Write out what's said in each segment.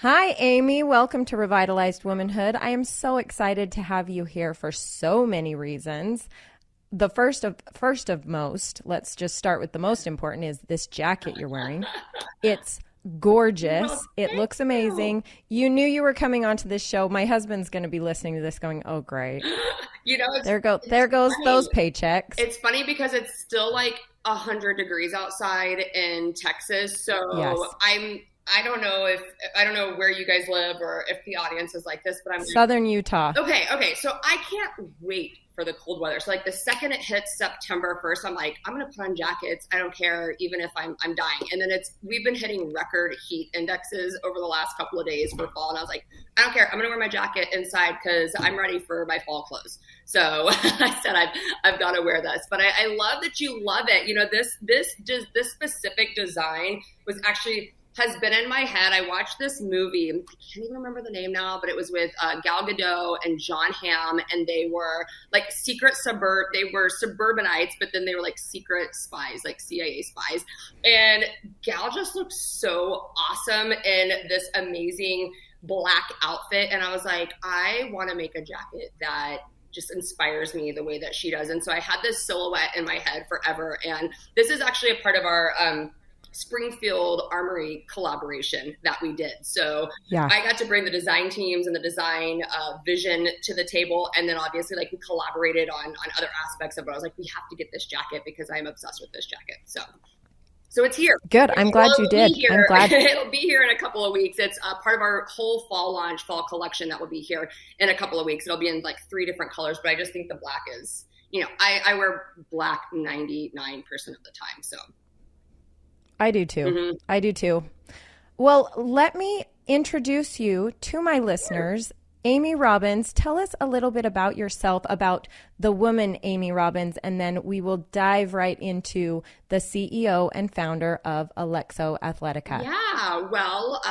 Hi, Amy. Welcome to Revitalized Womanhood. I am so excited to have you here for so many reasons. The first of most, let's just start with the most important, is this jacket you're wearing. It's gorgeous. Well, It looks amazing. You knew you were coming onto this show. My husband's going to be listening to this going, oh, great. There goes funny. those paychecks. It's funny because it's still like 100 degrees outside in Texas. So Yes. I don't know where you guys live or if the audience is like this, but I'm Southern Utah. Okay. So I can't wait for the cold weather. So like the second it hits September 1st, I'm like, I'm going to put on jackets. I don't care, even if I'm dying. And then we've been hitting record heat indexes over the last couple of days for fall. And I was like, I don't care. I'm going to wear my jacket inside because I'm ready for my fall clothes. So I said, I've got to wear this, but I love that you love it. You know, this specific design has been in my head. I watched this movie. I can't even remember the name now, but it was with Gal Gadot and John Hamm, and they were like they were suburbanites, but then they were like secret spies, like CIA spies. And Gal just looked so awesome in this amazing black outfit. And I was like, I want to make a jacket that just inspires me the way that she does. And so I had this silhouette in my head forever. And this is actually a part of our Springfield Armory collaboration that we did. So Yeah. I got to bring the design teams and the design vision to the table. And then obviously like we collaborated on other aspects of it. I was like, we have to get this jacket because I'm obsessed with this jacket. So it's here. Good. I'm glad you did. I'm glad. It'll be here in a couple of weeks. It's part of our whole fall collection that will be here in a couple of weeks. It'll be in like 3 different colors, but I just think the black is, I wear black 99% of the time. So I do too. Mm-hmm. I do too. Well, let me introduce you to my listeners. Amy Robbins, tell us a little bit about yourself, about the woman Amy Robbins, and then we will dive right into the CEO and founder of Alexo Athletica. Yeah, well,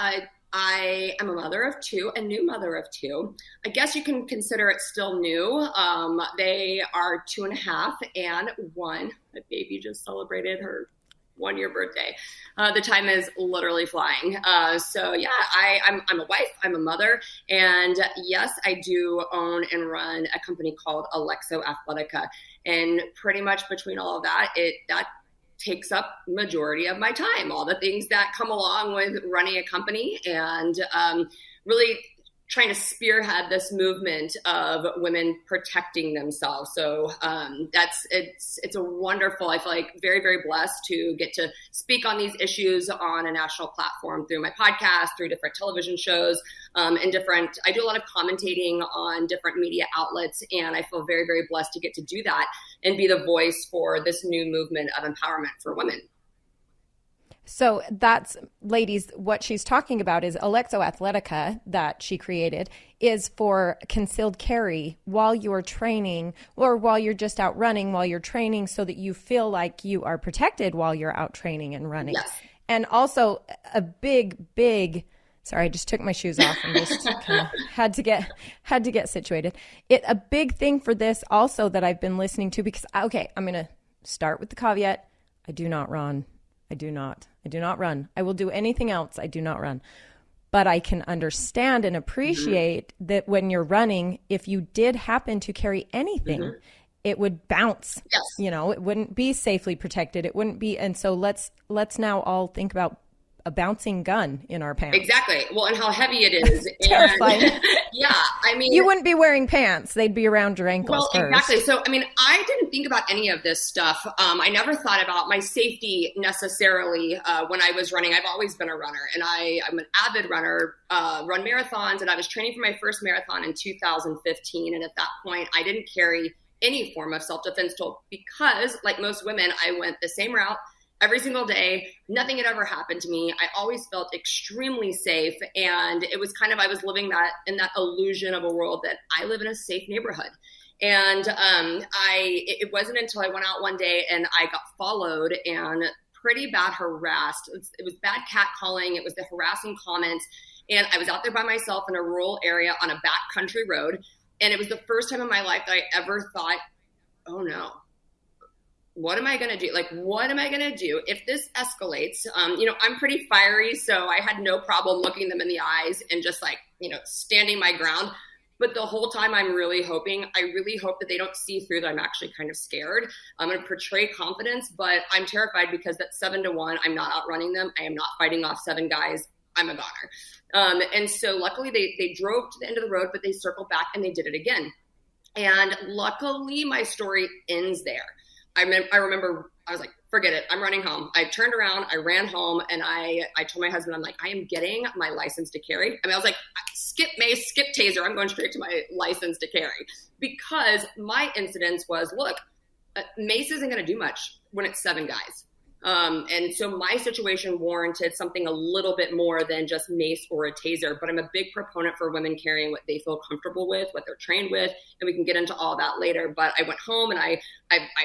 I am a mother of 2, a new mother of 2. I guess you can consider it still new. They are 2.5 and 1. My baby just celebrated her 1-year birthday. The time is literally flying. So yeah, I'm a wife, I'm a mother, and yes, I do own and run a company called Alexo Athletica. And pretty much between all of that takes up majority of my time, all the things that come along with running a company and really trying to spearhead this movement of women protecting themselves. So it's a wonderful, I feel like very, very blessed to get to speak on these issues on a national platform through my podcast, through different television shows, I do a lot of commentating on different media outlets, and I feel very, very blessed to get to do that and be the voice for this new movement of empowerment for women. So that's, ladies, what she's talking about is Alexo Athletica that she created is for concealed carry while you're training or while you're just out running, while you're training, so that you feel like you are protected while you're out training and running. Yes. And also a big, sorry, I just took my shoes off and just kind of had to get situated. A big thing for this also that I've been listening to, because, okay, I'm going to start with the caveat. I do not run. I do not run. I will do anything else. I do not run. But I can understand and appreciate that when you're running, if you did happen to carry anything, it would bounce. Yes. It wouldn't be safely protected. It wouldn't be. And so let's now all think about a bouncing gun in our pants. Exactly. Well, and how heavy it is. Terrifying. And, yeah. I mean, you wouldn't be wearing pants. They'd be around your ankles first. Exactly. So, I mean, I didn't think about any of this stuff. I never thought about my safety necessarily when I was running. I've always been a runner, and I'm an avid runner, run marathons, and I was training for my first marathon in 2015. And at that point, I didn't carry any form of self-defense tool because, like most women, I went the same route every single day. Nothing had ever happened to me. I always felt extremely safe. And it was kind of, I was living in that illusion of a world that I live in a safe neighborhood. And it wasn't until I went out one day and I got followed and pretty bad harassed. It was bad catcalling. It was the harassing comments. And I was out there by myself in a rural area on a backcountry road. And it was the first time in my life that I ever thought, oh no, what am I going to do? Like, what am I going to do if this escalates? I'm pretty fiery, so I had no problem looking them in the eyes and just like, standing my ground. But the whole time I really hope that they don't see through that I'm actually kind of scared. I'm going to portray confidence, but I'm terrified because that 7-1, I'm not outrunning them. I am not fighting off 7 guys. I'm a goner. And so luckily they drove to the end of the road, but they circled back and they did it again. And luckily my story ends there. I remember I was like, forget it. I'm running home. I turned around, I ran home, and I told my husband, I'm like, I am getting my license to carry. I was like, skip mace, skip taser. I'm going straight to my license to carry, because my incidence was, look, mace isn't going to do much when it's 7 guys. And so my situation warranted something a little bit more than just mace or a taser, but I'm a big proponent for women carrying what they feel comfortable with, what they're trained with, and we can get into all that later. But I went home and I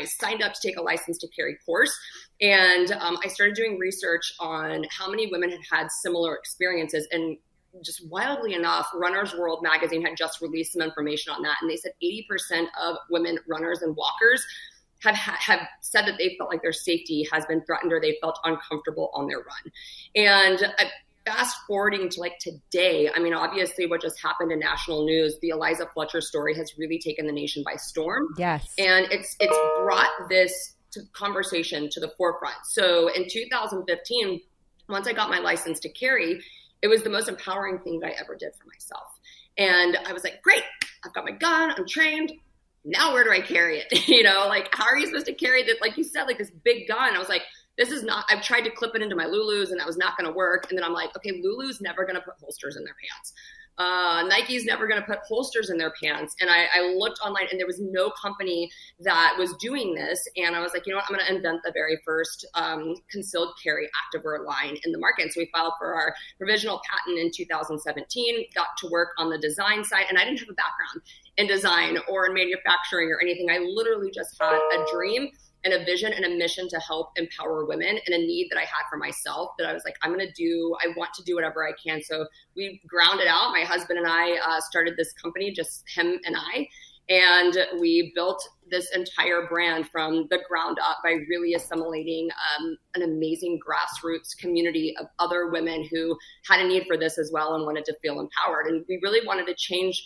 signed up to take a license to carry course. And I started doing research on how many women had had similar experiences. And just wildly enough, Runner's World magazine had just released some information on that. And they said 80% of women runners and walkers have said that they felt like their safety has been threatened or they felt uncomfortable on their run. And fast forwarding to like today, I mean, obviously what just happened in national news, the Eliza Fletcher story has really taken the nation by storm. Yes. And it's brought this conversation to the forefront. So in 2015, once I got my license to carry, it was the most empowering thing that I ever did for myself. And I was like, great, I've got my gun, I'm trained. Now where do I carry it? Like, how are you supposed to carry this? Like you said, like this big gun. I was like, this is not, I've tried to clip it into my Lulus and that was not going to work. And then I'm like, okay, Lulu's never going to put holsters in their pants. Nike's never going to put holsters in their pants. And I looked online and there was no company that was doing this. And I was like, you know what, I'm going to invent the very first concealed carry activewear line in the market. And so we filed for our provisional patent in 2017, got to work on the design side. And I didn't have a background in design or in manufacturing or anything. I literally just had a dream and a vision and a mission to help empower women, and a need that I had for myself that I was like, I want to do whatever I can. So we ground it out. My husband and I started this company, just him and I, and we built this entire brand from the ground up by really assimilating an amazing grassroots community of other women who had a need for this as well and wanted to feel empowered. And we really wanted to change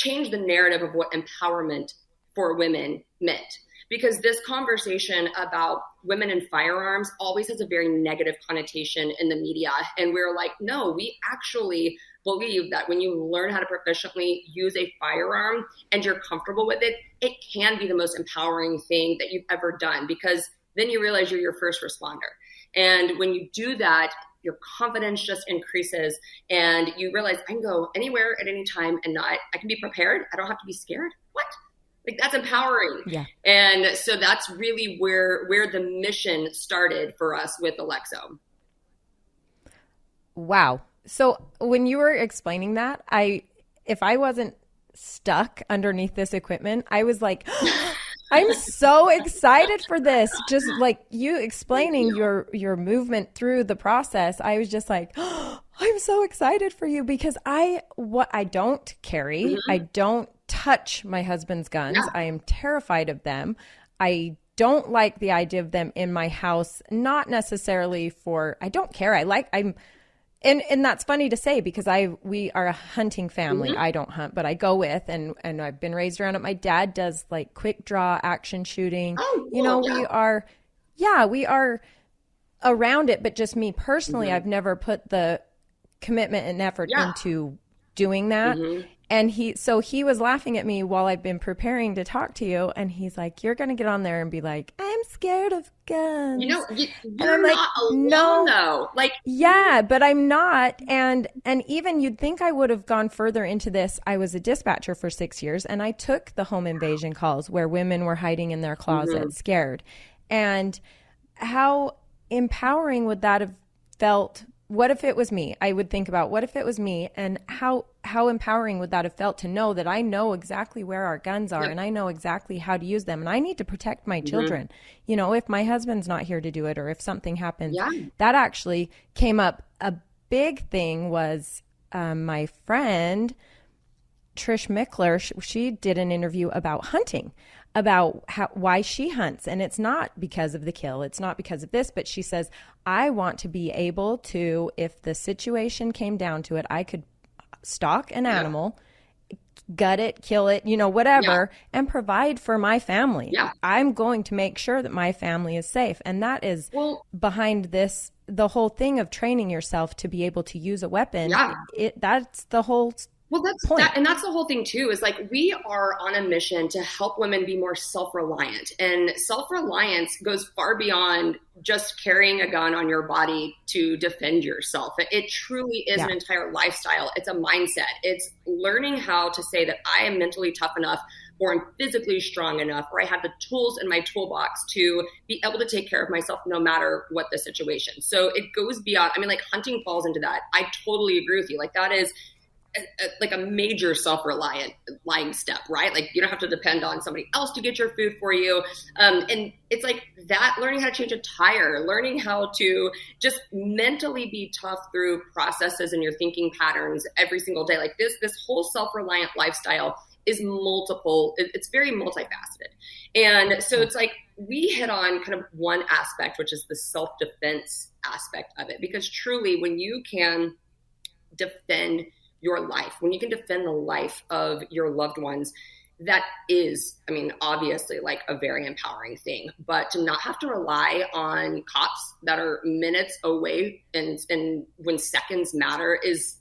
the narrative of what empowerment for women meant. Because this conversation about women and firearms always has a very negative connotation in the media. And we're like, no, we actually believe that when you learn how to proficiently use a firearm and you're comfortable with it, it can be the most empowering thing that you've ever done, because then you realize you're your first responder. And when you do that, your confidence just increases and you realize I can go anywhere at any time and I can be prepared. I don't have to be scared. What? Like, that's empowering. Yeah. And so that's really where the mission started for us with Alexo. Wow. So when you were explaining that, if I wasn't stuck underneath this equipment, I was like, I'm so excited for this. Just like you explaining your movement through the process, I was just like, I'm so excited for you, because I don't carry. Mm-hmm. I don't touch my husband's guns. Yeah. I am terrified of them. I don't like the idea of them in my house, not necessarily I don't care. And that's funny to say, because we are a hunting family. Mm-hmm. I don't hunt, but I go with, and I've been raised around it. My dad does like quick draw action shooting. Oh, cool. We are around it, but just me personally, mm-hmm. I've never put the commitment and effort into doing that. Mm-hmm. And he was laughing at me while I've been preparing to talk to you. And he's like, you're going to get on there and be like, I'm scared of guns. You're not alone though. Like, yeah, but I'm not. And even you'd think I would have gone further into this. I was a dispatcher for 6 years, and I took the home invasion calls where women were hiding in their closet, mm-hmm. scared. And how empowering would that have felt? What if it was me? I would think about, what if it was me, and how empowering would that have felt to know that I know exactly where our guns are, and I know exactly how to use them, and I need to protect my children. Mm-hmm. If my husband's not here to do it, or if something happens. That actually came up. A big thing was my friend Trish Mickler, she did an interview about hunting, about why she hunts. And it's not because of the kill. It's not because of this, but she says, I want to be able to, if the situation came down to it, I could stalk an animal, gut it, kill it, whatever, and provide for my family. Yeah. I'm going to make sure that my family is safe. And that is behind this, the whole thing of training yourself to be able to use a weapon. Yeah. That's the whole point. And that's the whole thing too, is like, we are on a mission to help women be more self-reliant, and self-reliance goes far beyond just carrying a gun on your body to defend yourself. It truly is an entire lifestyle. It's a mindset. It's learning how to say that I am mentally tough enough, or I'm physically strong enough, or I have the tools in my toolbox to be able to take care of myself no matter what the situation. So it goes beyond, like hunting falls into that. I totally agree with you. Like, that is like a major self-reliant lying step, right? Like, you don't have to depend on somebody else to get your food for you. And it's like that, learning how to change a tire, learning how to just mentally be tough through processes and your thinking patterns every single day. Like, this whole self-reliant lifestyle is multiple. It's very multifaceted. And so it's like, we hit on kind of one aspect, which is the self-defense aspect of it, because truly, when you can defend your life, when you can defend the life of your loved ones, that is, obviously, like, a very empowering thing. But to not have to rely on cops that are minutes away and when seconds matter is,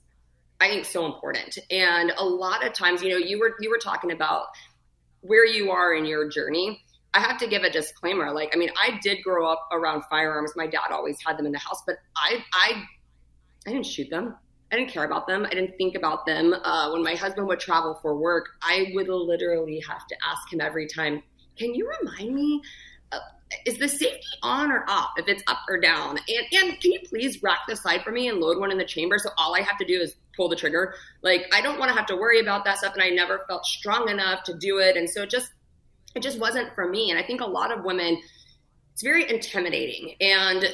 I think, so important. And a lot of times, you were talking about where you are in your journey. I have to give a disclaimer. Like, I did grow up around firearms. My dad always had them in the house, but I didn't shoot them. I didn't care about them. I didn't think about them. When my husband would travel for work, I would literally have to ask him every time, can you remind me, is the safety on or off, if it's up or down? And can you please rack the sight for me and load one in the chamber, so all I have to do is pull the trigger? Like, I don't want to have to worry about that stuff, and I never felt strong enough to do it. And so it just wasn't for me. And I think a lot of women, it's very intimidating. And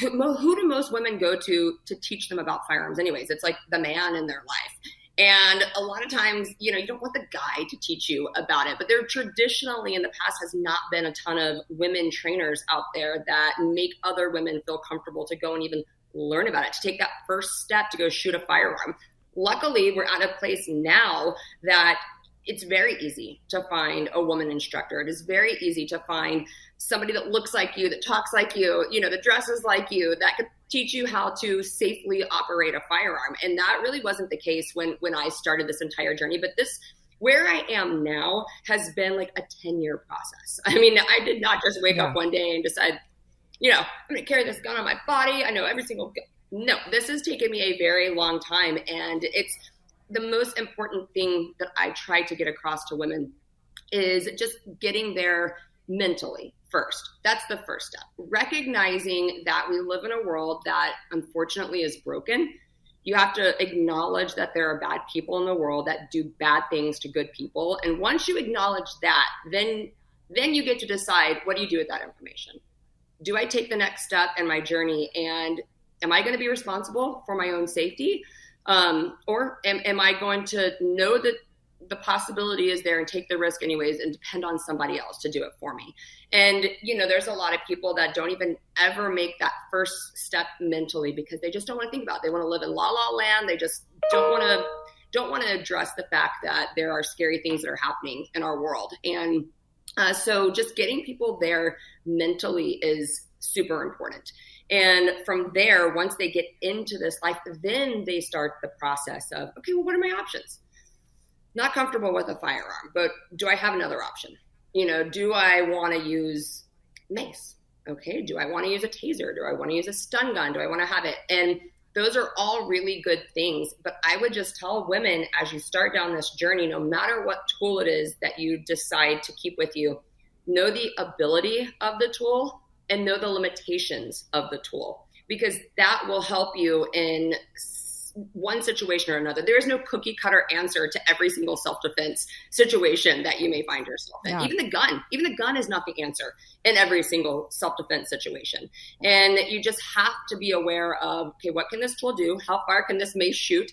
who do most women go to teach them about firearms anyways? It's like the man in their life. And a lot of times, you don't want the guy to teach you about it, but there traditionally in the past has not been a ton of women trainers out there that make other women feel comfortable to go and even learn about it, to take that first step to go shoot a firearm. Luckily, we're at a place now that it's very easy to find a woman instructor. It is very easy to find somebody that looks like you, that talks like you, that dresses like you, that could teach you how to safely operate a firearm. And that really wasn't the case when I started this entire journey. But where I am now has been like a 10-year process. I did not just wake up one day and decide, I'm going to carry this gun on my body. I know every single gun. No, this has taken me a very long time. And it's the most important thing that I try to get across to women is just getting there mentally first. That's the first step. Recognizing that we live in a world that unfortunately is broken. You have to acknowledge that there are bad people in the world that do bad things to good people. And once you acknowledge that, then you get to decide, what do you do with that information? Do I take the next step in my journey, and am I going to be responsible for my own safety? Or am I going to know that the possibility is there and take the risk anyways and depend on somebody else to do it for me? And, there's a lot of people that don't even ever make that first step mentally because they just don't want to think about it. They want to live in la la land. They just don't want to address the fact that there are scary things that are happening in our world. And so just getting people there mentally is super important. And from there, once they get into this life, then they start the process of, okay, well, what are my options? Not comfortable with a firearm, but do I have another option? Do I want to use mace? Okay. Do I want to use a taser? Do I want to use a stun gun? Do I want to have it? And those are all really good things. But I would just tell women, as you start down this journey, no matter what tool it is that you decide to keep with you, know the ability of the tool and know the limitations of the tool, because that will help you in one situation or another. There is no cookie cutter answer to every single self-defense situation that you may find yourself in. Yeah. Even the gun is not the answer in every single self-defense situation. And you just have to be aware of, okay, what can this tool do? How far can this mace shoot?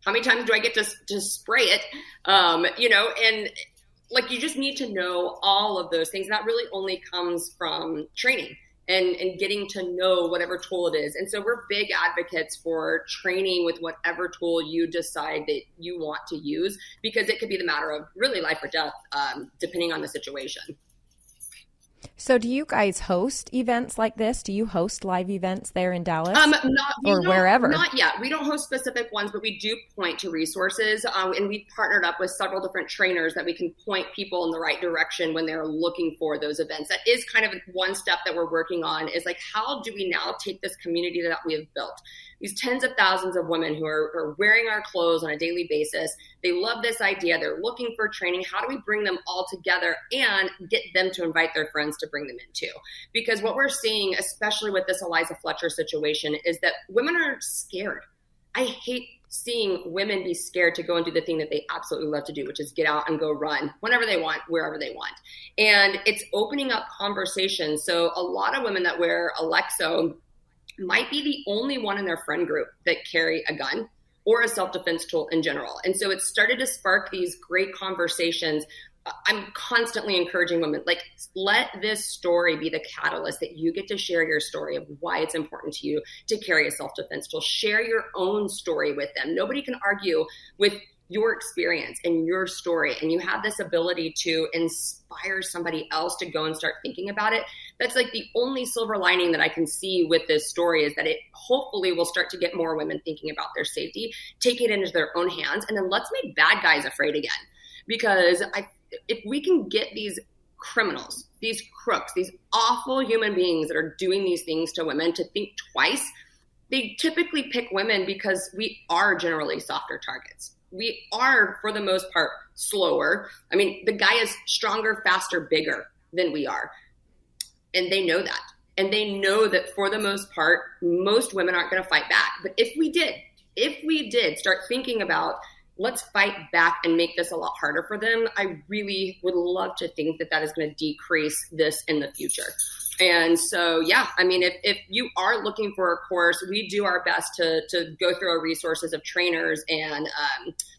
How many times do I get to spray it? And like, you just need to know all of those things. And that really only comes from training and getting to know whatever tool it is. And so we're big advocates for training with whatever tool you decide that you want to use, because it could be the matter of really life or death, depending on the situation. So do you guys host events like this? Do you host live events there in Dallas wherever? Not yet. We don't host specific ones, but we do point to resources. And we've partnered up with several different trainers that we can point people in the right direction when they're looking for those events. That is kind of one step that we're working on, is like, how do we now take this community that we have built? These tens of thousands of women who are wearing our clothes on a daily basis. They love this idea. They're looking for training. How do we bring them all together and get them to invite their friends to bring them in too? Because what we're seeing, especially with this Eliza Fletcher situation, is that women are scared. I hate seeing women be scared to go and do the thing that they absolutely love to do, which is get out and go run whenever they want, wherever they want. And it's opening up conversations. So a lot of women that wear Alexo might be the only one in their friend group that carry a gun or a self-defense tool in general. And so it's started to spark these great conversations. I'm constantly encouraging women, like, let this story be the catalyst that you get to share your story of why it's important to you to carry a self-defense tool. Share your own story with them. Nobody can argue with your experience and your story, and you have this ability to inspire somebody else to go and start thinking about it. That's like the only silver lining that I can see with this story, is that it hopefully will start to get more women thinking about their safety, take it into their own hands, and then let's make bad guys afraid again. Because if we can get these criminals, these crooks, these awful human beings that are doing these things to women to think twice, they typically pick women because we are generally softer targets. We are, for the most part, slower. I mean, the guy is stronger, faster, bigger than we are. And they know that. And they know that for the most part, most women aren't going to fight back. But if we did start thinking about, let's fight back and make this a lot harder for them, I really would love to think that that is going to decrease this in the future. And so, yeah, I mean, if you are looking for a course, we do our best to go through our resources of trainers and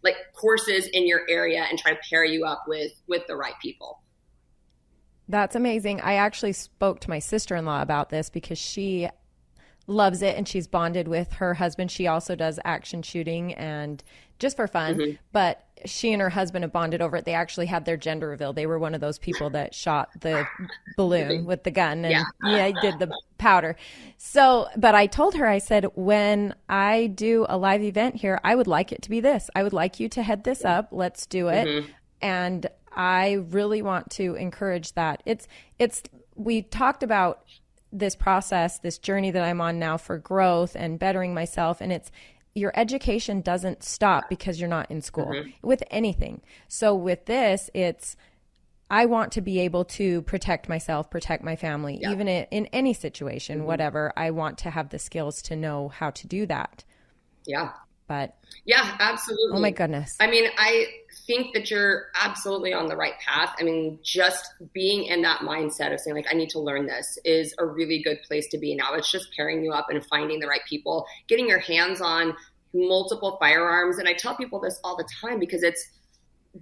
like courses in your area and try to pair you up with the right people. That's amazing. I actually spoke to my sister-in-law about this because she loves it and she's bonded with her husband. She also does action shooting and just for fun, but she and her husband have bonded over it. They actually had their gender reveal. They were one of those people that shot the balloon with the gun and did the powder. So, but I told her, I said, when I do a live event here, I would like it to be this. I would like you to head this up. Let's do it. And I really want to encourage that. We talked about this process, this journey that I'm on now for growth and bettering myself. And your education doesn't stop because you're not in school with anything. So with this, I want to be able to protect myself, protect my family, even in any situation, whatever. I want to have the skills to know how to do that. Yeah. But yeah, absolutely. Oh my goodness. I mean, I think that you're absolutely on the right path. I mean, just being in that mindset of saying, like, I need to learn this is a really good place to be. Now it's just pairing you up and finding the right people, getting your hands on multiple firearms. And I tell people this all the time because it's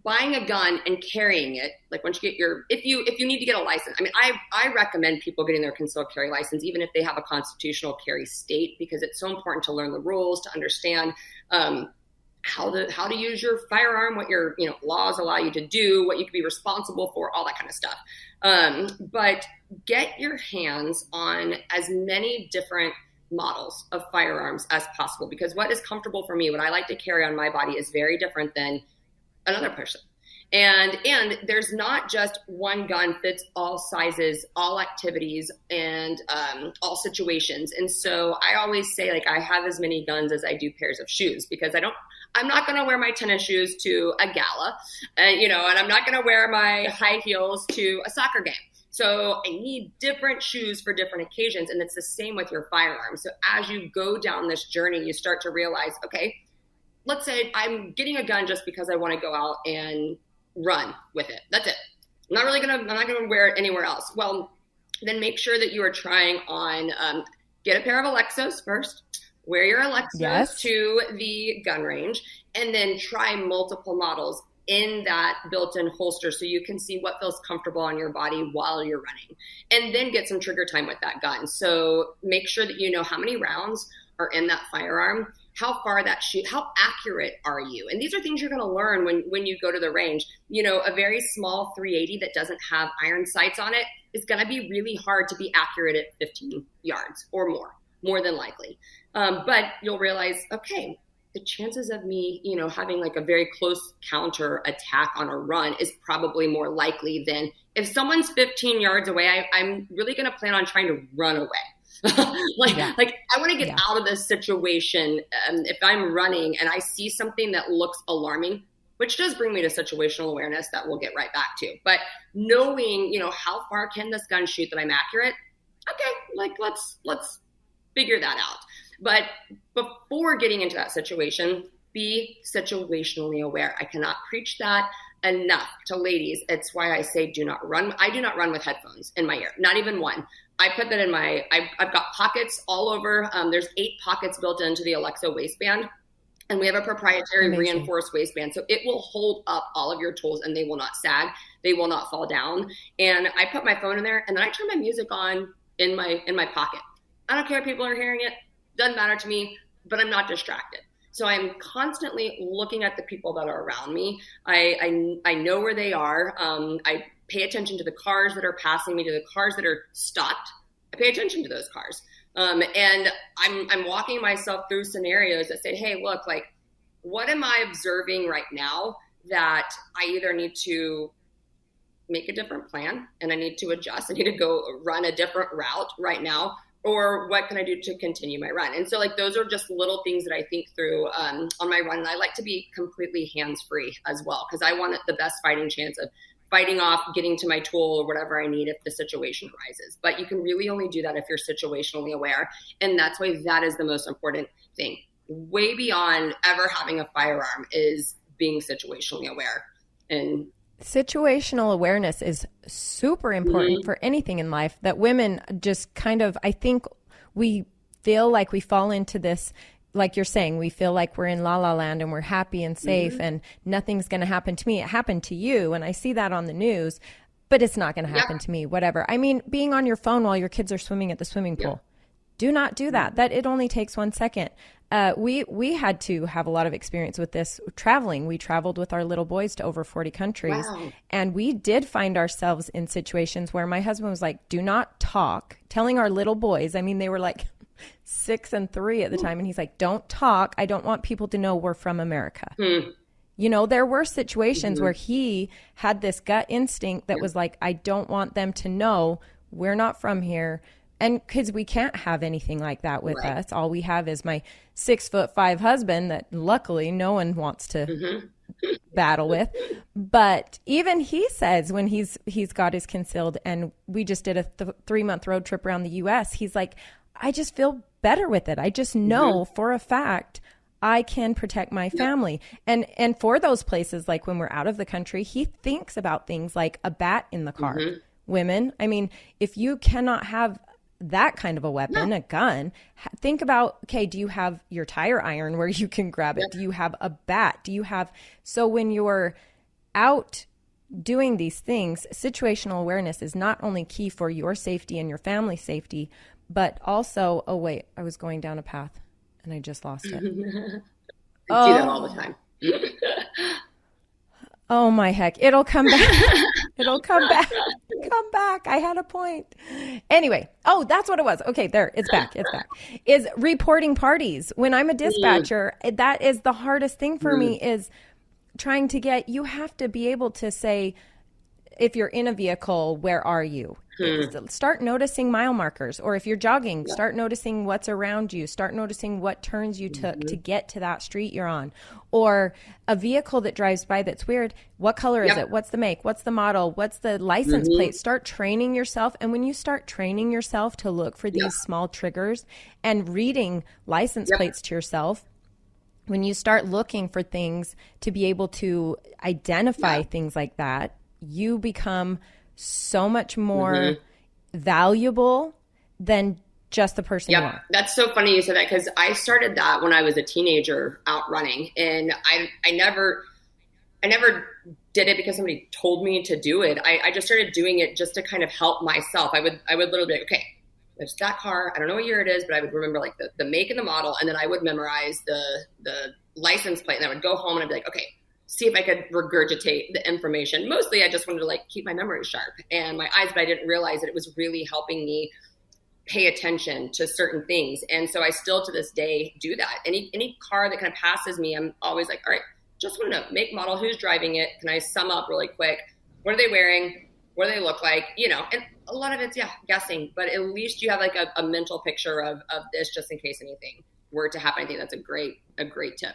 buying a gun and carrying it. Like once you get if you need to get a license, I mean, I recommend people getting their concealed carry license, even if they have a constitutional carry state, because it's so important to learn the rules, to understand how to use your firearm, what your laws allow you to do, what you can be responsible for, all that kind of stuff. But get your hands on as many different models of firearms as possible, because what is comfortable for me, what I like to carry on my body, is very different than another person. And there's not just one gun fits all sizes, all activities, and all situations. And so I always say, like, I have as many guns as I do pairs of shoes, because I'm not going to wear my tennis shoes to a gala, and I'm not going to wear my high heels to a soccer game. So I need different shoes for different occasions. And it's the same with your firearm. So as you go down this journey, you start to realize, okay, let's say I'm getting a gun just because I want to go out and run with it. That's it. I'm not going to wear it anywhere else. Well, then make sure that you are trying on, get a pair of Alexos first, wear your Alexos Yes. to the gun range, and then try multiple models in that built-in holster so you can see what feels comfortable on your body while you're running, and then get some trigger time with that gun. So make sure that you know how many rounds are in that firearm, how far that shoot, how accurate are you? And these are things you're going to learn when you go to the range. You know, a very small 380 that doesn't have iron sights on it is going to be really hard to be accurate at 15 yards or more than likely. But you'll realize, okay, the chances of me, you know, having like a very close counter attack on a run is probably more likely than if someone's 15 yards away, I'm really going to plan on trying to run away. Like I want to get out of this situation. If I'm running and I see something that looks alarming, which does bring me to situational awareness that we'll get right back to. But knowing, you know, how far can this gun shoot that I'm accurate? Okay, like let's figure that out. But before getting into that situation, be situationally aware. I cannot preach that enough to ladies. It's why I say do not run. I do not run with headphones in my ear, not even one. I put that in I've got pockets all over. There's 8 pockets built into the Alexo waistband. And we have a proprietary reinforced waistband. So it will hold up all of your tools and they will not sag. They will not fall down. And I put my phone in there and then I turn my music on in my pocket. I don't care if people are hearing it. Doesn't matter to me, but I'm not distracted. So I'm constantly looking at the people that are around me. I know where they are. I pay attention to the cars that are passing me, to the cars that are stopped. I pay attention to those cars. And I'm walking myself through scenarios that say, hey, look, like, what am I observing right now that I either need to make a different plan and I need to adjust. I need to go run a different route right now, or what can I do to continue my run? And so like, those are just little things that I think through on my run. And I like to be completely hands-free as well, because I want the best fighting chance of fighting off, getting to my tool or whatever I need if the situation arises. But you can really only do that if you're situationally aware. And that's why that is the most important thing. Way beyond ever having a firearm is being situationally aware. And situational awareness is super important for anything in life, that women just kind of, I think we feel like we fall into this, like you're saying, we feel like we're in la la land and we're happy and safe and nothing's going to happen to me. It happened to you. And I see that on the news, but it's not going to happen to me, whatever. I mean, being on your phone while your kids are swimming at the swimming pool. Do not do that. That it only takes 1 second. We had to have a lot of experience with this traveling. We traveled with our little boys to over 40 countries. Wow. And we did find ourselves in situations where my husband was like, do not talk, telling our little boys. I mean, they were like 6 and 3 at the time. And he's like, don't talk. I don't want people to know we're from America. You know, there were situations where he had this gut instinct that was like, I don't want them to know we're not from here. And because we can't have anything like that with us. All we have is my 6'5" husband that luckily no one wants to battle with. But even he says when he's got his concealed, and we just did a 3-month road trip around the U.S., he's like, I just feel better with it. I just know for a fact I can protect my family. And for those places, like when we're out of the country, he thinks about things like a bat in the car. Women, I mean, if you cannot have that kind of a weapon, a gun, think about, okay, do you have your tire iron where you can grab it? Do you have a bat? Do you have, so when you're out doing these things, situational awareness is not only key for your safety and your family's safety, but also, oh wait, I was going down a path and I just lost it. I do that all the time. Oh my heck. It'll come back. It'll come back. Come back. I had a point. Anyway. Oh, that's what it was. Okay. There. It's back. It's back. Is reporting parties. When I'm a dispatcher, that is the hardest thing for me, is trying to get, you have to be able to say, if you're in a vehicle, where are you? Start noticing mile markers. Or if you're jogging, start noticing what's around you. Start noticing what turns you took to get to that street you're on. Or a vehicle that drives by that's weird. What color is it? What's the make? What's the model? What's the license plate? Start training yourself. And when you start training yourself to look for these small triggers and reading license plates to yourself, when you start looking for things to be able to identify things like that, you become so much more valuable than just the person you are. That's so funny you said that, because I started that when I was a teenager out running, and I never did it because somebody told me to do it. I just started doing it just to kind of help myself. I would literally be like, okay, there's that car. I don't know what year it is, but I would remember like the make and the model, and then I would memorize the license plate, and I would go home and I'd be like, okay, see if I could regurgitate the information. Mostly I just wanted to like keep my memory sharp and my eyes, but I didn't realize that it was really helping me pay attention to certain things. And so I still to this day do that. Any car that kind of passes me, I'm always like, all right, just want to know make, model, who's driving it. Can I sum up really quick? What are they wearing? What do they look like? You know, and a lot of it's, guessing, but at least you have like a mental picture of this just in case anything were to happen. I think that's a great tip.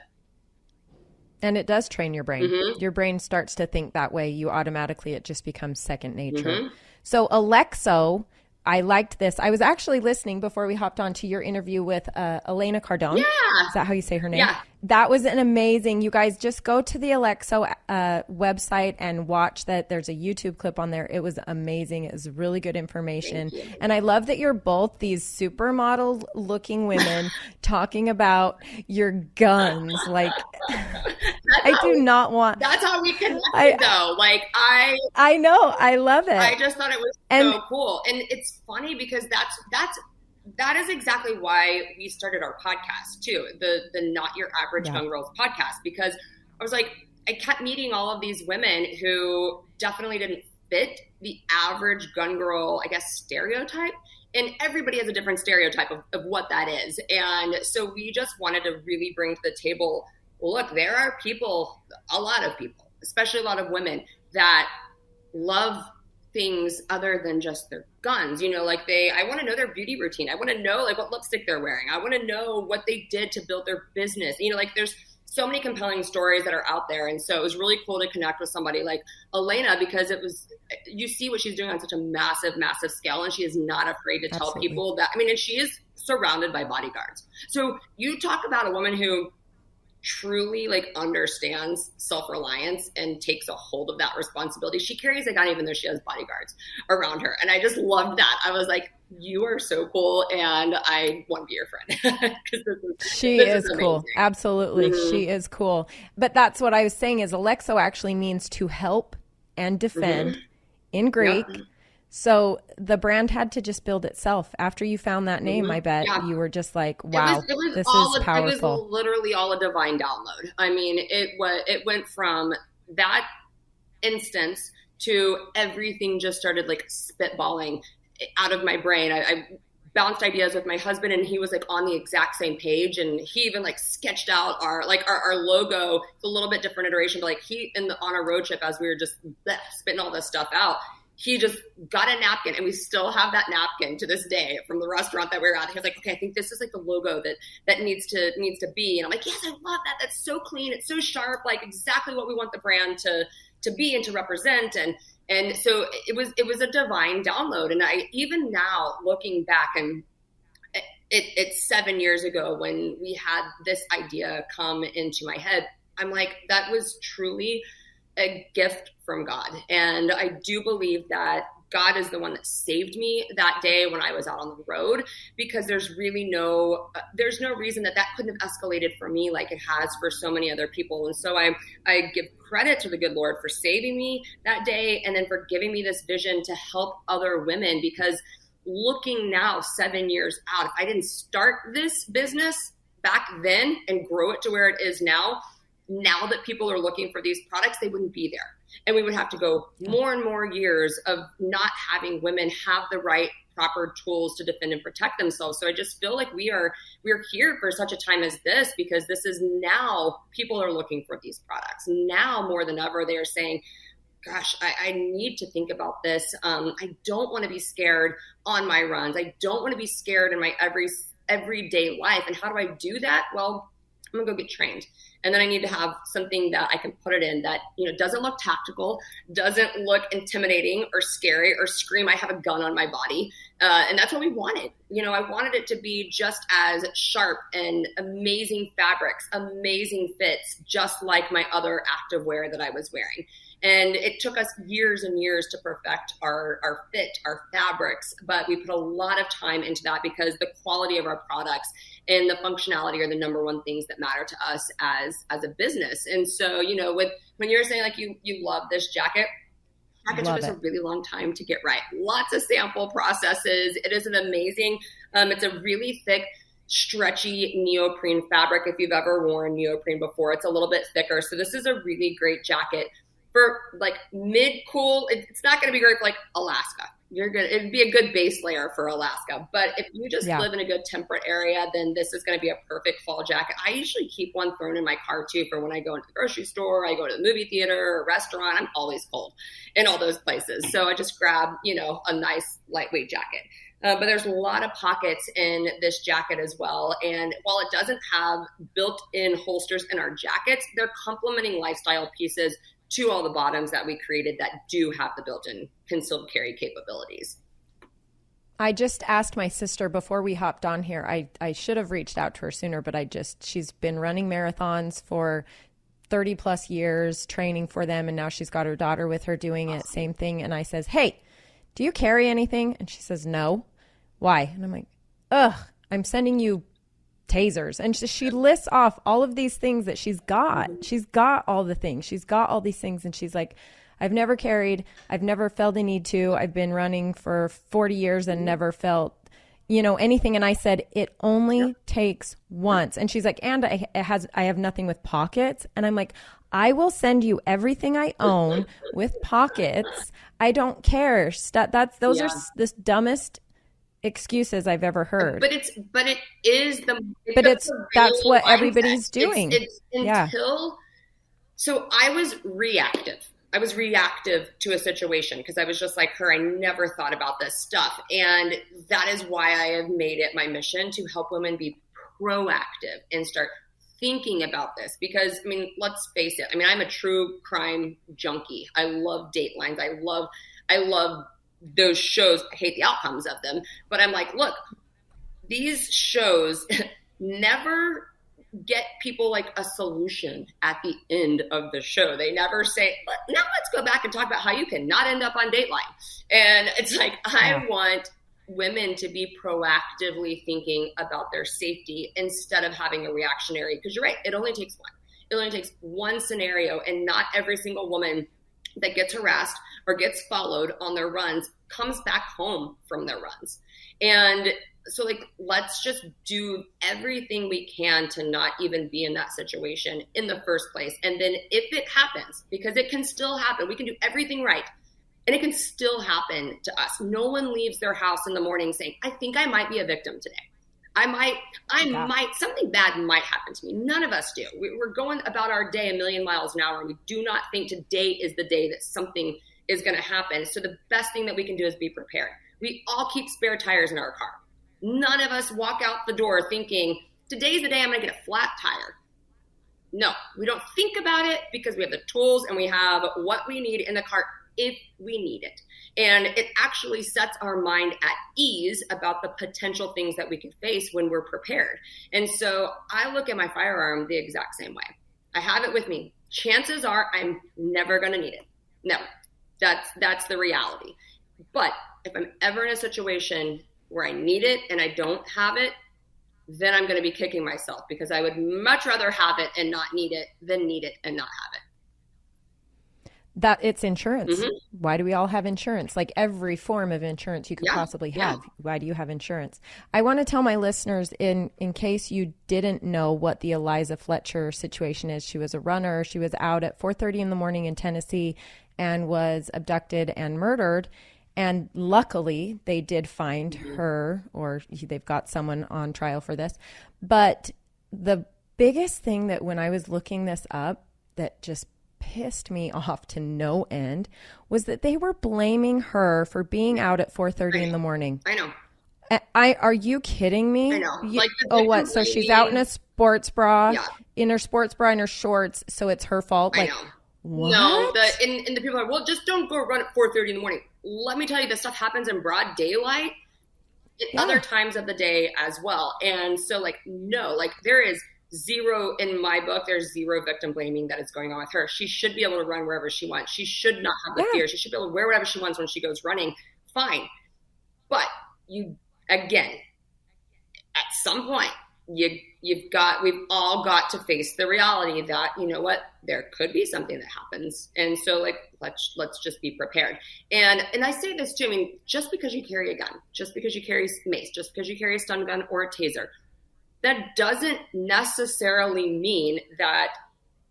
And it does train your brain. Mm-hmm. Your brain starts to think that way. It just becomes second nature. Mm-hmm. So Alexo, I liked this. I was actually listening before we hopped on to your interview with Elena Cardone. Yeah. Is that how you say her name? Yeah. That was an amazing. You guys just go to the Alexo website and watch that. There's a YouTube clip on there. It was amazing. It was really good information. And I love that you're both these supermodel looking women talking about your guns. Like, I do not want. That's how we connected, though. Like I know. I love it. I just thought it was so cool, and it's funny because that is exactly why we started our podcast too, the Not Your Average Gun Girls podcast, because I was like, I kept meeting all of these women who definitely didn't fit the average gun girl, I guess, stereotype. And everybody has a different stereotype of what that is. And so we just wanted to really bring to the table, look, there are people, a lot of people, especially a lot of women that love things other than just their guns. You know, like I want to know their beauty routine. I want to know like what lipstick they're wearing. I want to know what they did to build their business. You know, like there's so many compelling stories that are out there. And so it was really cool to connect with somebody like Elena, because you see what she's doing on such a massive, massive scale. And she is not afraid to tell people that, and she is surrounded by bodyguards. So you talk about a woman who truly like understands self-reliance and takes a hold of that responsibility. She carries a gun even though she has bodyguards around her. And I just loved that. I was like, you are so cool and I want to be your friend. She is cool. Absolutely. Mm-hmm. She is cool. But that's what I was saying is Alexo actually means to help and defend in Greek. Yep. So the brand had to just build itself. After you found that name, I bet you were just like, wow, this is powerful. It was literally all a divine download. It went from that instance to everything just started like spitballing out of my brain. I bounced ideas with my husband and he was like on the exact same page. And he even like sketched out our logo. It's a little bit different iteration, but like on a road trip as we were just spitting all this stuff out, he just got a napkin, and we still have that napkin to this day from the restaurant that we were at. He was like, okay, I think this is like the logo that needs to be. And I'm like, yes, I love that. That's so clean. It's so sharp, like exactly what we want the brand to be and to represent. And so it was a divine download. And I, even now looking back, and it's 7 years ago when we had this idea come into my head, I'm like, that was truly a gift from God. And I do believe that God is the one that saved me that day when I was out on the road, because there's really no reason that couldn't have escalated for me like it has for so many other people. And so I give credit to the good Lord for saving me that day, and then for giving me this vision to help other women, because looking now 7 years out, if I didn't start this business back then and grow it to where it is now that people are looking for these products, they wouldn't be there. And we would have to go more and more years of not having women have the right proper tools to defend and protect themselves. So I just feel like we're here for such a time as this, because this is now people are looking for these products. Now more than ever, they are saying, gosh, I need to think about this. I don't want to be scared on my runs. I don't want to be scared in my everyday life. And how do I do that? Well, I'm gonna go get trained. And then I need to have something that I can put it in that, doesn't look tactical, doesn't look intimidating or scary or scream, I have a gun on my body. And that's what we wanted. I wanted it to be just as sharp and amazing fabrics, amazing fits, just like my other activewear that I was wearing. And it took us years and years to perfect our fit, our fabrics, but we put a lot of time into that because the quality of our products and the functionality are the number one things that matter to us as a business. And so, when you're saying like you love this jacket took us a really long time to get right. Lots of sample processes. It is an amazing, it's a really thick, stretchy neoprene fabric. If you've ever worn neoprene before, it's a little bit thicker. So this is a really great jacket for like mid-cool. It's not going to be great for like Alaska. It'd be a good base layer for Alaska. But if you just live in a good temperate area, then this is going to be a perfect fall jacket. I usually keep one thrown in my car too for when I go into the grocery store, I go to the movie theater or restaurant. I'm always cold in all those places. So I just grab, a nice lightweight jacket. But there's a lot of pockets in this jacket as well. And while it doesn't have built-in holsters in our jackets, they're complementing lifestyle pieces to all the bottoms that we created that do have the built-in concealed carry capabilities. I just asked my sister before we hopped on here. I should have reached out to her sooner, but she's been running marathons for 30 plus years, training for them. And now she's got her daughter with her doing it. Same thing. And I says, hey, do you carry anything? And she says, no. Why? And I'm like, I'm sending you tasers. And she lists off all of these things that she's got. She's got all the things. She's got all these things. And she's like, I've never carried. I've never felt the need to. I've been running for 40 years and never felt, anything. And I said, it only takes once. And she's like, and I have nothing with pockets. And I'm like, I will send you everything I own with pockets. I don't care. Those are the dumbest excuses I've ever heard. But that's what everybody's doing. So I was reactive. I was reactive to a situation because I was just like her. I never thought about this stuff. And that is why I have made it my mission to help women be proactive and start thinking about this. Because, let's face it. I'm a true crime junkie. I love Datelines. I love those shows. I hate the outcomes of them, but I'm like, look, these shows never get people like a solution at the end of the show. They never say, now let's go back and talk about how you can not end up on Dateline. And it's like, I want women to be proactively thinking about their safety instead of having a reactionary, because you're right, it only takes one. It only takes one scenario, and not every single woman that gets harassed or gets followed on their runs comes back home from their runs. And so let's just do everything we can to not even be in that situation in the first place. And then if it happens, because it can still happen, we can do everything right and it can still happen to us. No one leaves their house in the morning saying, I think I might be a victim today. Something bad might happen to me. None of us do. We're going about our day a million miles an hour, and we do not think today is the day that something is going to happen. So the best thing that we can do is be prepared. We all keep spare tires in our car. None of us walk out the door thinking, today's the day I'm going to get a flat tire. No, we don't think about it because we have the tools and we have what we need in the car if we need it. And it actually sets our mind at ease about the potential things that we could face when we're prepared. And so I look at my firearm the exact same way. I have it with me. Chances are I'm never going to need it. Never. That's the reality. But if I'm ever in a situation where I need it and I don't have it, then I'm going to be kicking myself, because I would much rather have it and not need it than need it and not have it. That it's insurance. Mm-hmm. Why do we all have insurance? Like every form of insurance you could possibly have. Why do you have insurance? I want to tell my listeners, in case you didn't know what the Eliza Fletcher situation is. She was a runner. She was out at 4:30 in the morning in Tennessee and was abducted and murdered. And luckily they did find her, or they've got someone on trial for this. But the biggest thing that when I was looking this up that just pissed me off to no end was that they were blaming her for being out at 4:30 in the morning. I know. Are you kidding me? I know. What? So she's out in a sports bra, in her sports bra and her shorts, so it's her fault? I know. What? No, and the people are, well, just don't go run at 4:30 in the morning. Let me tell you, this stuff happens in broad daylight. at other times of the day as well. And so like, no, like there is zero in my book. There's zero victim blaming that is going on with her. She should be able to run wherever she wants. She should not have the fear. She should be able to wear whatever she wants when she goes running. Fine. But again, at some point, we've all got to face the reality that, you know what, there could be something that happens. And so like, let's just be prepared. And I say this too, I mean, just because you carry a gun, just because you carry mace, just because you carry a stun gun or a taser, that doesn't necessarily mean that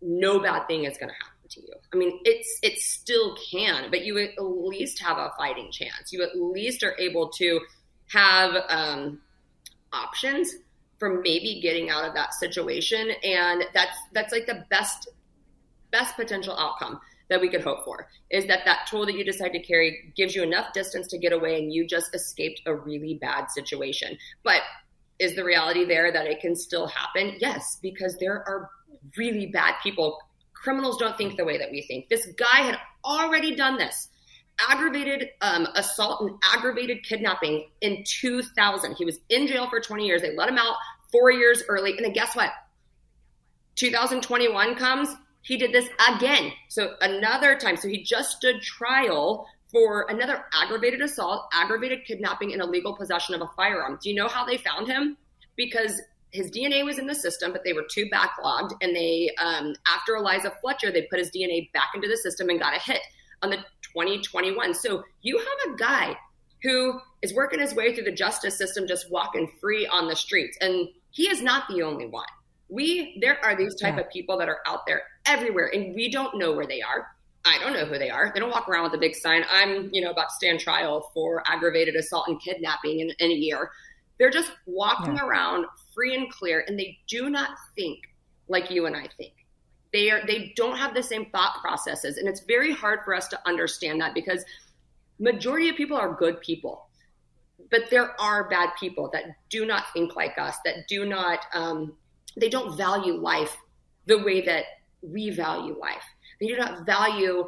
no bad thing is going to happen to you. I mean, it still can, but you at least have a fighting chance. You at least are able to have options for maybe getting out of that situation. And that's like the best potential outcome that we could hope for, is that tool that you decide to carry gives you enough distance to get away and you just escaped a really bad situation. But is the reality there that it can still happen? Yes, because there are really bad people. Criminals don't think the way that we think. This guy had already done this. Aggravated assault and aggravated kidnapping in 2000. He was in jail for 20 years. They let him out 4 years early. And then guess what? 2021 comes. He did this again. So another time. So he just stood trial for another aggravated assault, aggravated kidnapping, and illegal possession of a firearm. Do you know how they found him? Because his DNA was in the system, but they were too backlogged. And they, after Eliza Fletcher, they put his DNA back into the system and got a hit on the 2021. So you have a guy who is working his way through the justice system, just walking free on the streets. And he is not the only one. There are these type of people that are out there everywhere, and we don't know where they are. I don't know who they are. They don't walk around with a big sign. I'm, about to stand trial for aggravated assault and kidnapping in a year. They're just walking around free and clear, and they do not think like you and I think. They don't have the same thought processes. And it's very hard for us to understand that, because majority of people are good people, but there are bad people that do not think like us, that do not, they don't value life the way that we value life. They do not value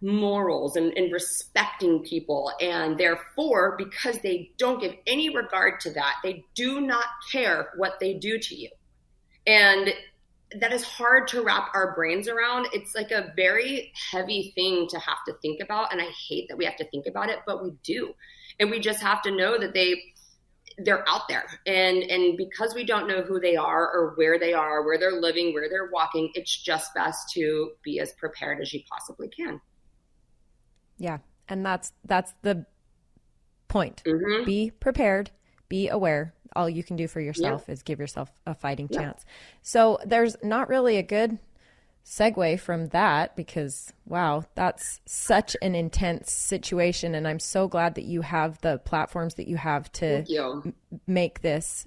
morals and respecting people. And therefore, because they don't give any regard to that, they do not care what they do to you. And that is hard to wrap our brains around. It's like a very heavy thing to have to think about. And I hate that we have to think about it, but we do. And we just have to know that they're out there. And because we don't know who they are, where they're living, where they're walking, it's just best to be as prepared as you possibly can. Yeah. And that's the point. Mm-hmm. Be prepared, be aware. All you can do for yourself is give yourself a fighting chance. So there's not really a good segue from that, because wow, that's such an intense situation. And I'm so glad that you have the platforms that you have to make these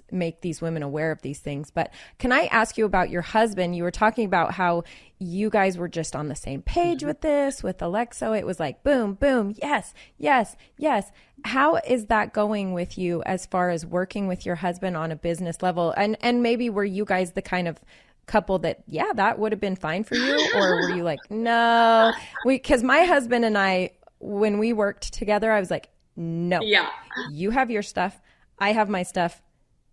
women aware of these things. But can I ask you about your husband? You were talking about how you guys were just on the same page with this, with Alexo. It was like, boom, boom. Yes, yes, yes. How is that going with you as far as working with your husband on a business level? And maybe were you guys the kind of couple that, that would have been fine for you? Or were you like, no, because my husband and I, when we worked together, I was like, no, you have your stuff. I have my stuff.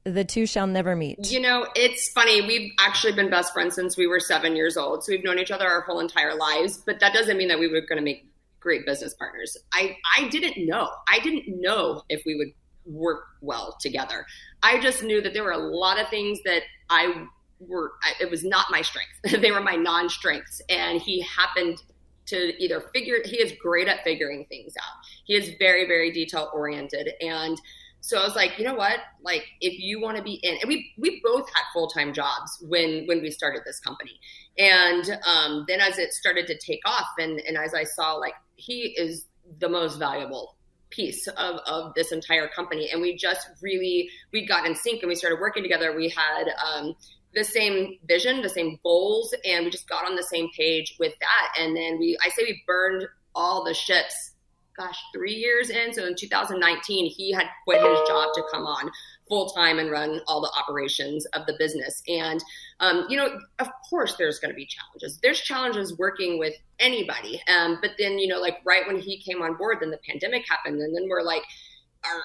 The two shall never meet. It's funny. We've actually been best friends since we were 7 years old. So we've known each other our whole entire lives, but that doesn't mean that we were going to make great business partners. I didn't know. I didn't know if we would work well together. I just knew that there were a lot of things that it was not my strength. They were my non-strengths. And he happened to he is great at figuring things out. He is very, very detail oriented. And so I was like, you know what? Like, if you want to be in, and we both had full-time jobs when we started this company. And then as it started to take off and as I saw, like, he is the most valuable piece of this entire company. And we got in sync and we started working together. We had the same vision, the same goals, and we just got on the same page with that. And then we burned all the ships, 3 years in. So in 2019, he had quit his job to come on full time and run all the operations of the business. And, of course there's going to be challenges. There's challenges working with anybody. But then, right when he came on board, then the pandemic happened. And then we're like,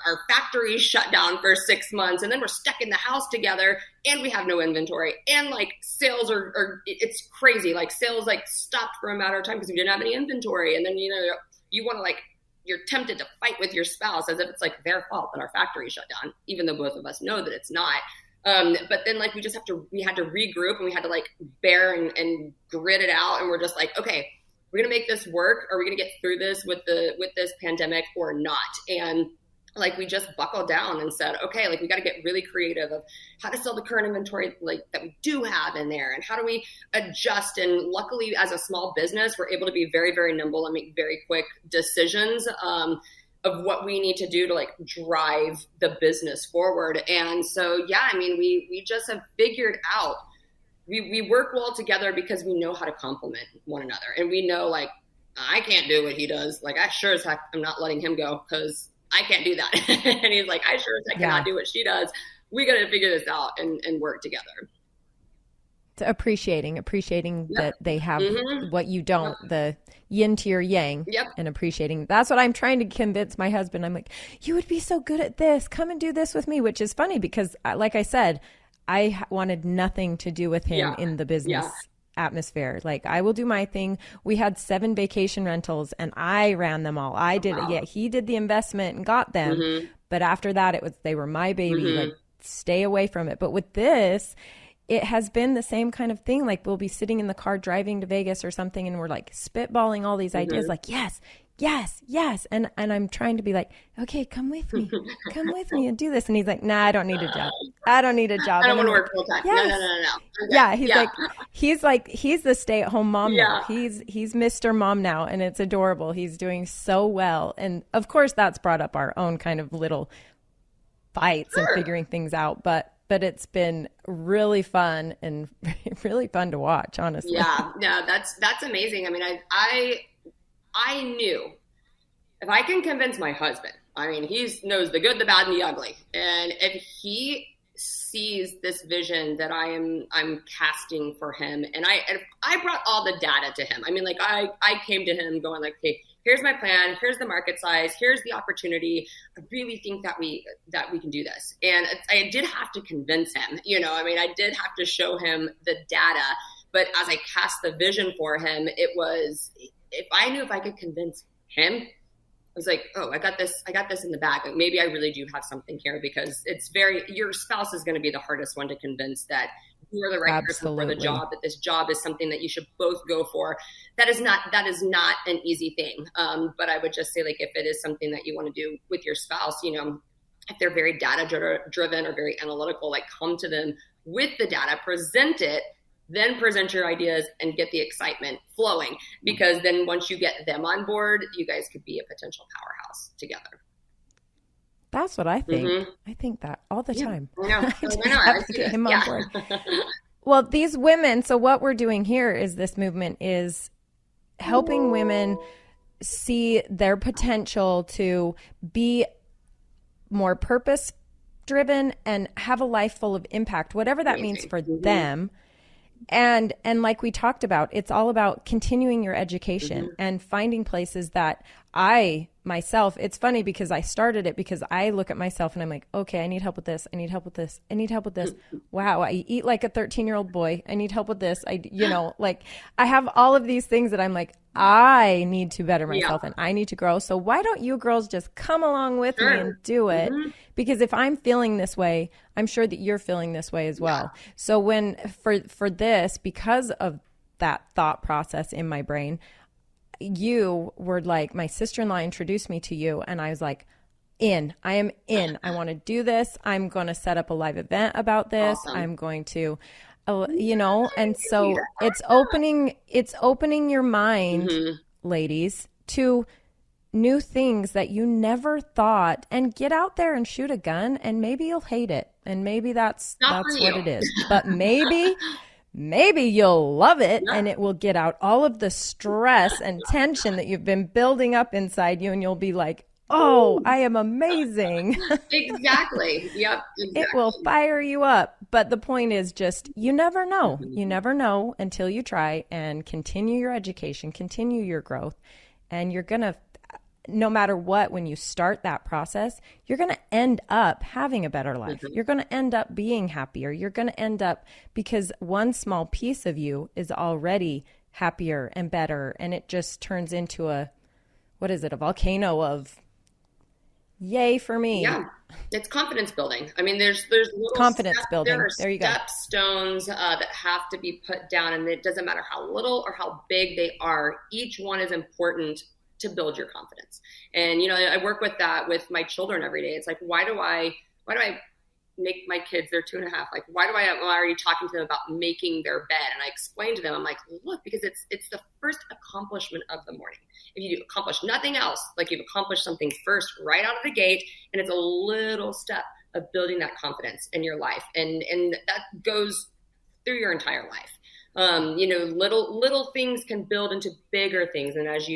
our factory shut down for 6 months, and then we're stuck in the house together, and we have no inventory, and like sales are it's crazy. Like sales like stopped for a matter of time because we didn't have any inventory, and then you want to like you're tempted to fight with your spouse as if it's like their fault that our factory shut down, even though both of us know that it's not. But then like we had to regroup, and we had to like bear and grit it out, and we're just like, okay, we're gonna make this work. Are we gonna get through this with this pandemic or not? And like we just buckled down and said, okay, like we got to get really creative of how to sell the current inventory like that we do have in there, and how do we adjust. And luckily, as a small business, we're able to be very, very nimble and make very quick decisions of what we need to do to like drive the business forward. And so, yeah, I mean, we just have figured out we work well together because we know how to complement one another, and we know like I can't do what he does. Like I sure as heck I'm not letting him go because I can't do that. And he's like, I sure as heck cannot do what she does. We got to figure this out and work together. Appreciating that they have what you don't, the yin to your yang, and appreciating. That's what I'm trying to convince my husband. I'm like, you would be so good at this. Come and do this with me, which is funny because like I said, I wanted nothing to do with him in the business atmosphere. Like I will do my thing. We had 7 vacation rentals and I ran them all. I did it. Yeah, he did the investment and got them. But after that, they were my baby. Like stay away from it. But with this, it has been the same kind of thing. Like we'll be sitting in the car driving to Vegas or something, and we're like spitballing all these ideas. Like yes. And I'm trying to be like, okay, come with me and do this. And he's like, nah, I don't need a job. I don't want to work full time. Yes. No. Okay. Yeah. He's the stay-at-home mom now. He's Mr. Mom now, and it's adorable. He's doing so well. And of course that's brought up our own kind of little fights and figuring things out. But it's been really fun and really fun to watch, honestly. Yeah, no, that's amazing. I mean, I knew if I can convince my husband, I mean, he knows the good, the bad, and the ugly. And if he sees this vision that I'm casting for him, and I brought all the data to him. I mean, like I came to him going like, okay, here's my plan. Here's the market size. Here's the opportunity. I really think that we can do this. And I did have to convince him, I mean, I did have to show him the data, but as I cast the vision for him, it was, if I knew if I could convince him, I was like, oh, I got this in the bag. Like, maybe I really do have something here, because your spouse is going to be the hardest one to convince that you're the right person for the job, that this job is something that you should both go for. That is not an easy thing. But I would just say, like, if it is something that you want to do with your spouse, if they're very data driven or very analytical, like come to them with the data, present it, then present your ideas and get the excitement flowing, because then once you get them on board, you guys could be a potential powerhouse together. That's what I think. I think that all the time. I know. I have to get him on board. Well, these women, so what we're doing here is this movement is helping women see their potential to be more purpose driven and have a life full of impact, whatever that means for them. And like we talked about, it's all about continuing your education and finding places that myself, it's funny because I started it because I look at myself and I'm like, okay, I need help with this. I need help with this. I need help with this. Wow. I eat like a 13-year-old boy. I need help with this. Like I have all of these things that I'm like, I need to better myself and I need to grow. So why don't you girls just come along with me and do it? Because if I'm feeling this way, I'm sure that you're feeling this way as well. So when for this, because of that thought process in my brain, you were like, my sister-in-law introduced me to you, and I was like, I am in. I want to do this. I'm going to set up a live event about this. Awesome. I'm going to, and so it's opening your mind, ladies, to new things that you never thought, and get out there and shoot a gun, and maybe you'll hate it. And maybe that's what it is. But maybe you'll love it, and it will get out all of the stress and tension that you've been building up inside you, and you'll be like, oh, I am amazing. Exactly. Yep. Exactly. It will fire you up. But the point is just, you never know. You never know until you try and continue your education, continue your growth, and you're going to no matter what, when you start that process, you're going to end up having a better life. You're going to end up being happier. You're going to end up, because one small piece of you is already happier and better. And it just turns into a volcano of yay for me. Yeah. It's confidence building. I mean, there's little confidence building. There you go. Stepstones that have to be put down, and it doesn't matter how little or how big they are. Each one is important to build your confidence. And, I work with that with my children every day. It's like, why do I make my kids, they're 2.5. Like, I'm already talking to them about making their bed. And I explain to them, I'm like, look, because it's the first accomplishment of the morning. If you accomplish nothing else, like you've accomplished something first right out of the gate, and it's a little step of building that confidence in your life. And that goes through your entire life. Little things can build into bigger things. And as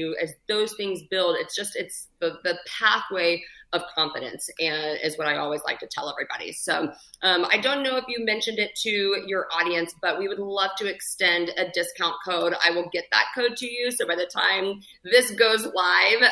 those things build, it's the pathway of confidence, and is what I always like to tell everybody. So I don't know if you mentioned it to your audience, but we would love to extend a discount code. I will get that code to you. So by the time this goes live,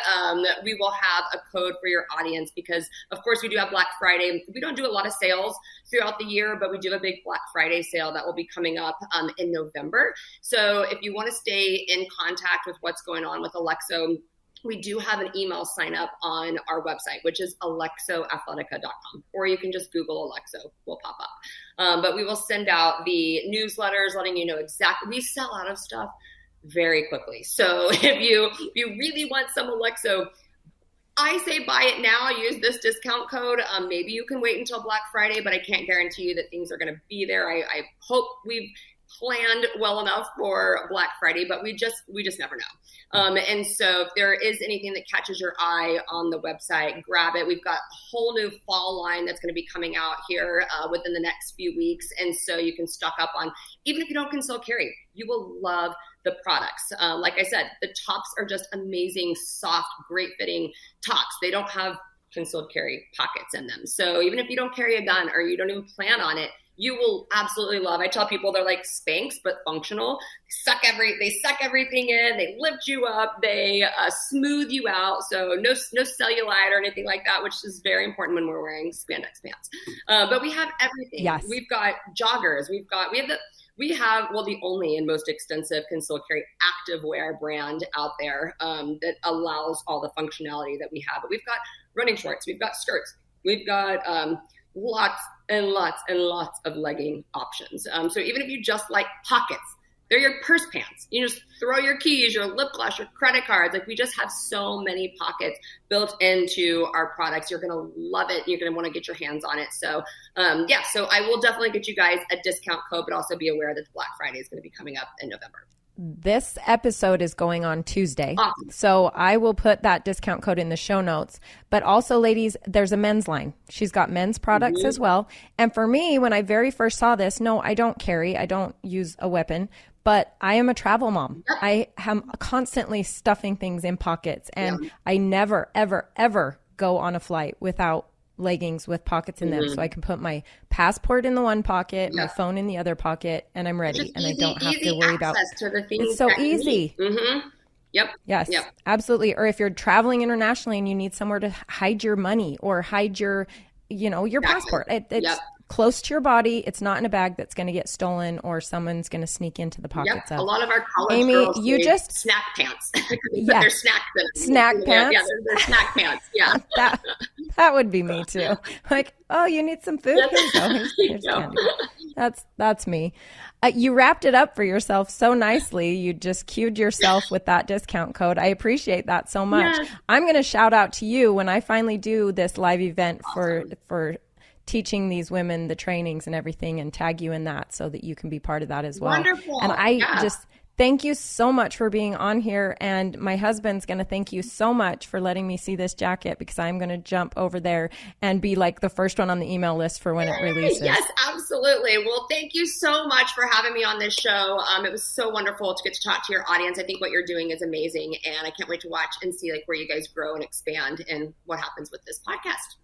we will have a code for your audience, because of course we do have Black Friday. We don't do a lot of sales throughout the year, but we do a big Black Friday sale that will be coming up in November. So if you want to stay in contact with what's going on with Alexo, we do have an email sign up on our website, which is alexoathletica.com, or you can just Google Alexo, will pop up. But we will send out the newsletters letting you know exactly. We sell out of stuff very quickly. So if you really want some Alexo, I say buy it now, use this discount code. Maybe you can wait until Black Friday, but I can't guarantee you that things are going to be there. I hope we've planned well enough for Black Friday, but we just never know. And so if there is anything that catches your eye on the website, grab it. We've got a whole new fall line that's going to be coming out here within the next few weeks. And so you can stock up on, even if you don't conceal carry, you will love the products. Like I said, the tops are just amazing, soft, great fitting tops. They don't have concealed carry pockets in them. So even if you don't carry a gun or you don't even plan on it, you will absolutely love. I tell people they're like Spanx, but functional. They suck everything in. They lift you up. They smooth you out. So no cellulite or anything like that, which is very important when we're wearing spandex pants. But we have everything. Yes. We've got joggers. We have the only and most extensive concealed carry active wear brand out there that allows all the functionality that we have. But we've got running shorts. We've got skirts. We've got lots and lots and lots of legging options. So even if you just like pockets, they're your purse pants. You just throw your keys, your lip gloss, your credit cards. Like, we just have so many pockets built into our products. You're going to love it. You're going to want to get your hands on it. So so I will definitely get you guys a discount code, but also be aware that Black Friday is going to be coming up in November. This episode is going on Tuesday. Awesome. So I will put that discount code in the show notes. But also, ladies, there's a men's line. She's got men's products as well. And for me, when I very first saw this, no, I don't carry. I don't use a weapon. But I am a travel mom. Yep. I am constantly stuffing things in pockets. And I never, ever, ever go on a flight without leggings with pockets in them. So I can put my passport in the one pocket, my phone in the other pocket, and I'm ready. And I don't have to worry about to the things. It's so easy. Yep. Yes, absolutely. Or if you're traveling internationally and you need somewhere to hide your money or hide your passport, it's close to your body. It's not in a bag that's going to get stolen or someone's going to sneak into the pockets of. A lot of our college Amy, girls you just snack pants. They're snacks in them. Snack pants. Yeah, they're snack pants. Yeah. that would be me too. Like, oh, you need some food? Here's candy. That's me. You wrapped it up for yourself so nicely. You just cued yourself with that discount code. I appreciate that so much. Yes. I'm going to shout out to you when I finally do this live event for teaching these women the trainings and everything, and tag you in that so that you can be part of that as well. Wonderful. And I just thank you so much for being on here. And my husband's going to thank you so much for letting me see this jacket, because I'm going to jump over there and be like the first one on the email list for when it releases. Yes, absolutely. Well, thank you so much for having me on this show. It was so wonderful to get to talk to your audience. I think what you're doing is amazing, and I can't wait to watch and see where you guys grow and expand and what happens with this podcast.